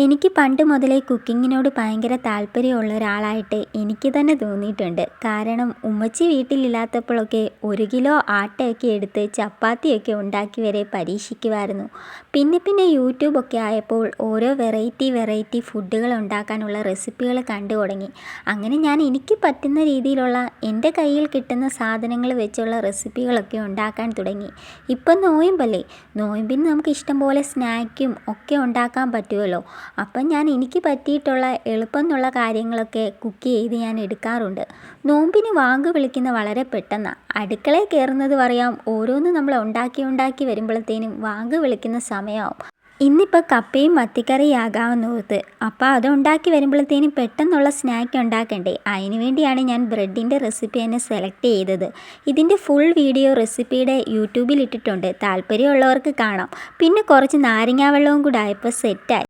എനിക്ക് പണ്ട് മുതലേ കുക്കിങ്ങിനോട് ഭയങ്കര താല്പര്യമുള്ള ഒരാളായിട്ട് എനിക്ക് തന്നെ തോന്നിയിട്ടുണ്ട്. കാരണം ഉമ്മച്ചി വീട്ടിലില്ലാത്തപ്പോഴൊക്കെ 1 കിലോ ആട്ടയൊക്കെ എടുത്ത് ചപ്പാത്തിയൊക്കെ ഉണ്ടാക്കി വരെ പരീക്ഷിക്കുമായിരുന്നു. പിന്നെ പിന്നെ യൂട്യൂബൊക്കെ ആയപ്പോൾ ഓരോ വെറൈറ്റി ഫുഡുകൾ ഉണ്ടാക്കാനുള്ള റെസിപ്പികൾ കണ്ടു തുടങ്ങി. അങ്ങനെ ഞാൻ എനിക്ക് പറ്റുന്ന രീതിയിലുള്ള എൻ്റെ കയ്യിൽ കിട്ടുന്ന സാധനങ്ങൾ വെച്ചുള്ള റെസിപ്പികളൊക്കെ ഉണ്ടാക്കാൻ തുടങ്ങി. ഇപ്പം നോയമ്പല്ലേ, നോയമ്പിന് നമുക്ക് ഇഷ്ടം പോലെ സ്നാക്കും ഒക്കെ ഉണ്ടാക്കാൻ പറ്റുമല്ലോ. അപ്പം ഞാൻ എനിക്ക് പറ്റിയിട്ടുള്ള എളുപ്പം എന്നുള്ള കാര്യങ്ങളൊക്കെ കുക്ക് ചെയ്ത് ഞാൻ എടുക്കാറുണ്ട്. നോമ്പിന് വാങ്ക് വിളിക്കുന്ന വളരെ പെട്ടെന്നാണ്. അടുക്കളയിൽ കയറുന്നത് പറയാം, ഓരോന്ന് നമ്മൾ ഉണ്ടാക്കി വരുമ്പോഴത്തേനും വാങ്ക് വിളിക്കുന്ന സമയമാവും. ഇന്നിപ്പോൾ കപ്പയും മത്തിക്കറിയും ആകാമെന്ന് ഓർത്ത്. അപ്പോൾ അതുണ്ടാക്കി വരുമ്പോഴത്തേനും പെട്ടെന്നുള്ള സ്നാക്ക് ഉണ്ടാക്കണ്ടേ. അതിന് വേണ്ടിയാണ് ഞാൻ ബ്രെഡിൻ്റെ റെസിപ്പി തന്നെ സെലക്ട് ചെയ്തത്. ഇതിൻ്റെ ഫുൾ വീഡിയോ റെസിപ്പിയുടെ യൂട്യൂബിൽ ഇട്ടിട്ടുണ്ട്, താല്പര്യമുള്ളവർക്ക് കാണാം. പിന്നെ കുറച്ച് നാരങ്ങാ വെള്ളവും കൂടെ ആയപ്പോൾ സെറ്റായി.